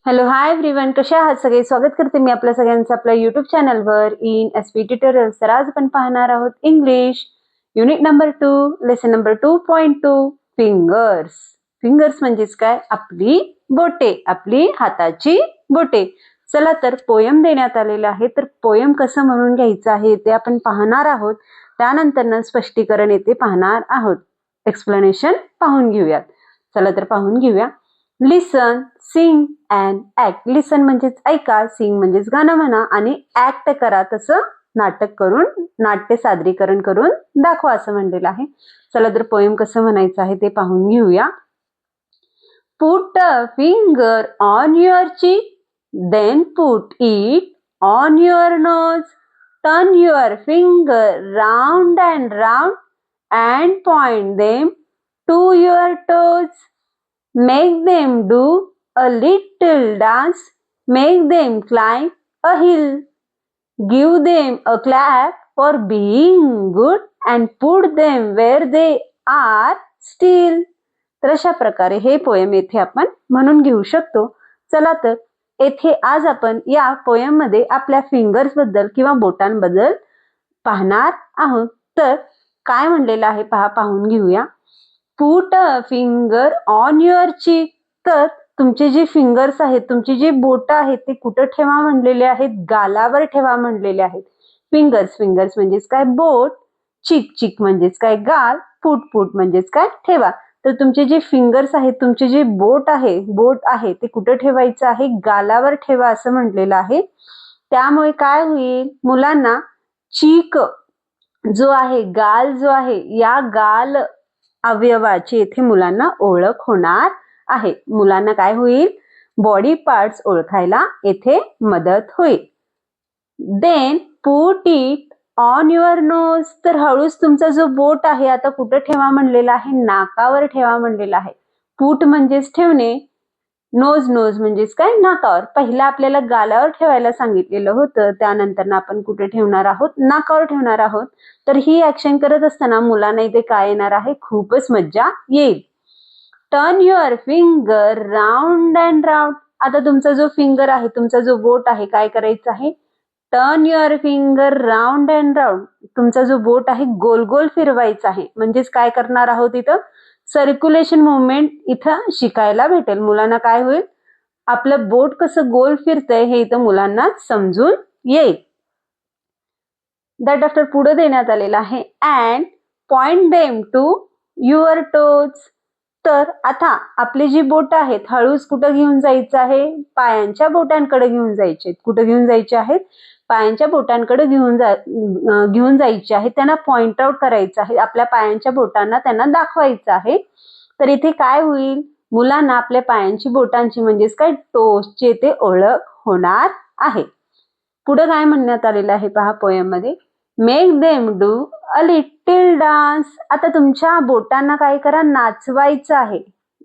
Hello hi everyone, कसे आहात सगळे? स्वागत करते मी आपल्या सगळ्यांचं आपल्या युट्यूब चॅनलवर इन एसपी ट्युटोरियल्स. तर आज आपण पाहणार आहोत English unit number 2 lesson number 2.2 fingers. Fingers म्हणजेच काय? आपली बोटे, आपली हाताची बोटे. चला तर पोयम देण्यात आलेलं आहे, तर पोयम कसं म्हणून घ्यायचं आहे ते आपण पाहणार आहोत. त्यानंतर स्पष्टीकरण येथे पाहणार आहोत. एक्सप्लेनेशन पाहून घेऊयात. चला तर पाहून घेऊया. लिसन, सिंग अँड ऍक्ट. लिसन म्हणजेच ऐका, सिंग म्हणजेच गाणं म्हणा आणि ऍक्ट करा, तसं नाटक करून, नाट्य सादरीकरण करून दाखवा असं म्हणलेलं आहे. चला तर पोएम कसं म्हणायचं आहे ते पाहून घेऊया. Put a finger on your cheek, then put it on your nose. Turn your finger round and point them to your toes. Make them do a little dance, make them climb a hill. Give them a clap for being good and put them where they are still. तर अशा प्रकारे हे poem येथे आपण म्हणून घेऊ शकतो. चला तर येथे आज आपण या पोयम मध्ये आपल्या फिंगर्स बद्दल किंवा बोटांबद्दल पाहणार आहोत. तर काय म्हणलेलं आहे पाहून घेऊया. Put a finger on your cheek. तर तुमचे जे फिंगर्स आहेत, तुमची जी बोट आहेत, ते कुठं ठेवा म्हणलेले आहेत? गालावर ठेवा म्हणलेले आहेत. फिंगर्स म्हणजेच काय? बोट. चिक म्हणजेच काय? गाल. फूट म्हणजेच काय? ठेवा. तर तुमचे जे फिंगर्स आहेत, तुमचे जे बोट आहे ते कुठं ठेवायचं आहे? गालावर ठेवा असं म्हटलेलं आहे. त्यामुळे काय होईल? मुलांना चीक जो आहे, गाल जो आहे, या गाल अवयवाची येथे मुलांना ओळख होणार आहे. मुलांना काय होईल? बॉडी पार्ट्स ओळखायला येथे मदत होईल. Then put it on your nose. तर हळूच तुमचा जो बोट आहे आता कुठं ठेवा म्हणलेला आहे? नाकावर ठेवा म्हणलेला आहे. पुट म्हणजेच ठेवणे, नोज म्हणजेच काय? नाकावर. पहिला आपल्याला गालावर ठेवायला सांगितलेलं होतं, त्यानंतर आपण कुठे ठेवणार आहोत? नाकावर ठेवणार आहोत. तर ही ऍक्शन करत असताना मुलांना इथे काय येणार आहे? खूपच मज्जा येईल. Turn your finger round and round. आता तुमचा जो फिंगर आहे, तुमचा जो बोट आहे, काय करायचं आहे? Turn your finger round and round. तुमचा जो बोट आहे गोल गोल फिरवायचा आहे. म्हणजेच काय करणार आहोत? इथं सर्क्युलेशन मुवमेंट इथं शिकायला भेटेल. मुलांना काय होईल? आपलं बोट कसं गोल फिरतंय हे इथं मुलांना समजून येईल. दॅट आफ्टर पुढे देण्यात आलेलं आहे. And point them to your toes. तर आता आपली जी बोट आहेत, हळूच कुठं घेऊन जायचं आहे? पायांच्या बोटांकडे घेऊन जायचे. कुठं घेऊन जायचे आहेत? पायांच्या बोटांकडे घेऊन जायचे आहे. त्यांना पॉइंट आउट करायचं आहे. आपल्या पायांच्या बोटांना त्यांना दाखवायचं आहे. तर इथे काय होईल? मुलांना आपल्या पायांची बोटांची म्हणजेच काय? टोजची ते ओळख होणार आहे. पुढे काय म्हणण्यात आलेलं आहे पहा पोयम मध्ये. Make them do a little dance. आता तुमच्या बोटांना काय करा? नाचवायचं आहे.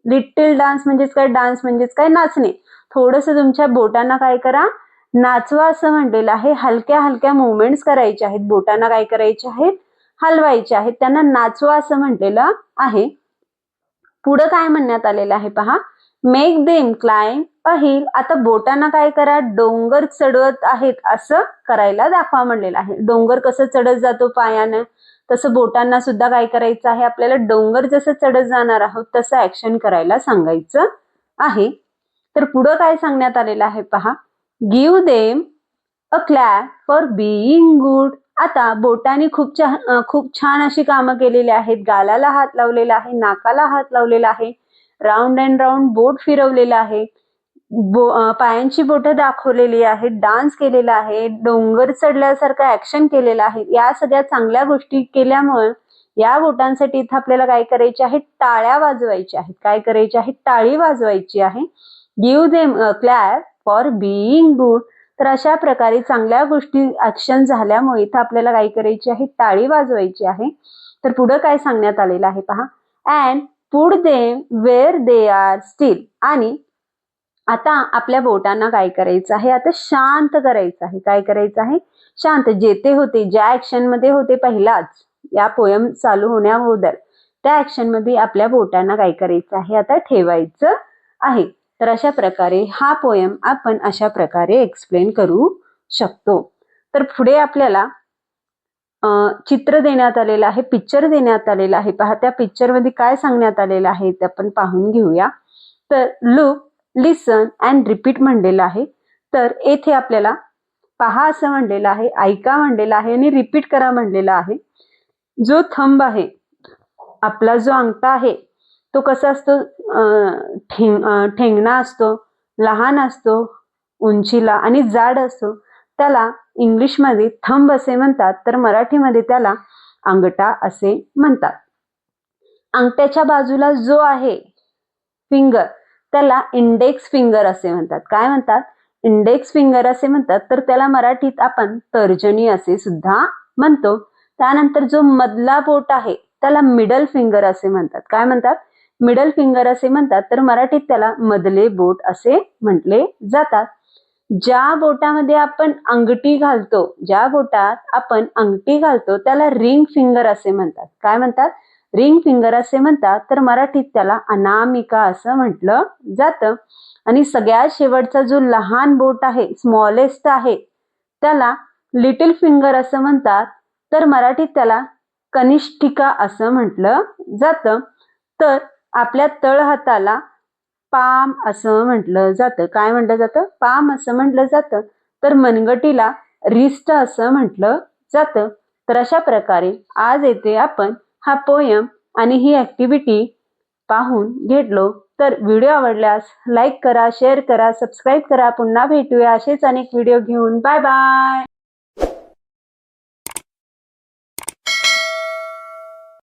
लिटिल डान्स म्हणजेच काय? डान्स म्हणजेच काय? नाचणे. थोडस तुमच्या बोटांना काय करा? नाचवा असं म्हणलेलं आहे. हलक्या मुवमेंट्स करायचे आहेत. बोटांना काय करायचे आहेत? हलवायचे आहेत. त्यांना नाचवा असं म्हटलेलं आहे. पुढे काय म्हणण्यात आलेलं आहे पहा. मेक देम क्लाइंब अ हिल. आता बोटांना काय करा? डोंगर चढवत आहेत असं करायला दाखवा म्हणलेलं आहे. डोंगर कसं चढत जातो पायानं, तसं बोटांना सुद्धा काय करायचं आहे? आपल्याला डोंगर जसं चढत जाणार आहोत तसं ऍक्शन करायला सांगायचं आहे. तर पुढे काय सांगण्यात आलेलं आहे पहा. Give them a clap for being good. आता बोटाने खूप छान अशी कामं केलेली आहेत. गालाला हात लावलेला आहे, नाकाला हात लावलेला आहे, राऊंड अँड राऊंड बोट फिरवलेला आहे, पायांची बोटं दाखवलेली आहेत, डान्स केलेला आहे, डोंगर चढल्यासारखं ऍक्शन केलेलं आहे. या सगळ्या चांगल्या गोष्टी केल्यामुळे या बोटांसाठी इथं आपल्याला काय करायचे आहे? टाळ्या वाजवायच्या आहेत. काय करायचे आहे? टाळी वाजवायची आहे. Give them a clap for being good. तर अशा प्रकारे चांगल्या गोष्टी ऍक्शन झाल्यामुळे इथं आपल्याला काय करायची आहे? टाळी वाजवायची आहे. तर पुढे काय सांगण्यात आलेलं आहे पहा. And put them where they are still. आणि आता आपल्या बोटांना काय करायचं आहे? आता शांत करायचं आहे. काय करायचं आहे? शांत. जेथे होते, ज्या ऍक्शन मध्ये होते पहिलाच या पोयम चालू होण्याअगोदर, त्या ऍक्शन मध्ये आपल्या बोटांना काय करायचं आहे? आता ठेवायचं आहे. तर अशा प्रकारे हा पोयम आपण अशा प्रकारे एक्सप्लेन करू शकतो. तर पुढे आपल्याला चित्र देण्यात आलेलं आहे, पिक्चर देण्यात आलेला आहे. पहा त्या पिक्चर मध्ये काय सांगण्यात आलेलं आहे ते आपण पाहून घेऊया. तर लुक, लिसन अँड रिपीट म्हणलेलं आहे. तर येथे आपल्याला पहा असं म्हणलेलं आहे, ऐका म्हणलेलं आहे आणि रिपीट करा म्हणलेलं आहे. जो थंब आहे, आपला जो अंगठा आहे तो कसा असतो, ठेंगणा असतो, लहान असतो उंचीला आणि जाड असतो. त्याला इंग्लिशमध्ये थंब असे म्हणतात, तर मराठीमध्ये त्याला अंगठा असे म्हणतात. अंगठ्याच्या बाजूला जो आहे फिंगर, त्याला इंडेक्स फिंगर असे म्हणतात. काय म्हणतात? इंडेक्स फिंगर असे म्हणतात. तर त्याला मराठीत आपण तर्जनी असे सुद्धा म्हणतो. त्यानंतर जो मधला बोट आहे त्याला मिडल फिंगर असे म्हणतात. काय म्हणतात? मिडल फिंगर असे म्हणतात. तर मराठीत त्याला मधले बोट असे म्हटले जातात. ज्या बोटामध्ये आपण अंगठी घालतो, ज्या बोटात आपण अंगठी घालतो त्याला रिंग फिंगर असे म्हणतात. काय म्हणतात? रिंग फिंगर असे म्हणतात. तर मराठीत त्याला अनामिका असं म्हटलं जातं. आणि सगळ्यात शेवटचा जो लहान बोट आहे, स्मॉलेस्ट आहे, त्याला लिटिल फिंगर असं म्हणतात. तर मराठीत त्याला कनिष्ठिका असं म्हटलं जातं. तर आपल्या तळहाताला पाम असं म्हटलं जातं. काय म्हटलं जातं? पाम असं म्हटलं जातं. तर मनगटीला रिस्ट असं म्हटलं जातं. तर अशा प्रकारे आज येथे आपण हा पोयम आणि ही ऍक्टिव्हिटी पाहून घेतलो. तर व्हिडिओ आवडल्यास लाईक करा, शेअर करा, सबस्क्राईब करा. पुन्हा भेटूया असेच अनेक व्हिडिओ घेऊन. Bye bye.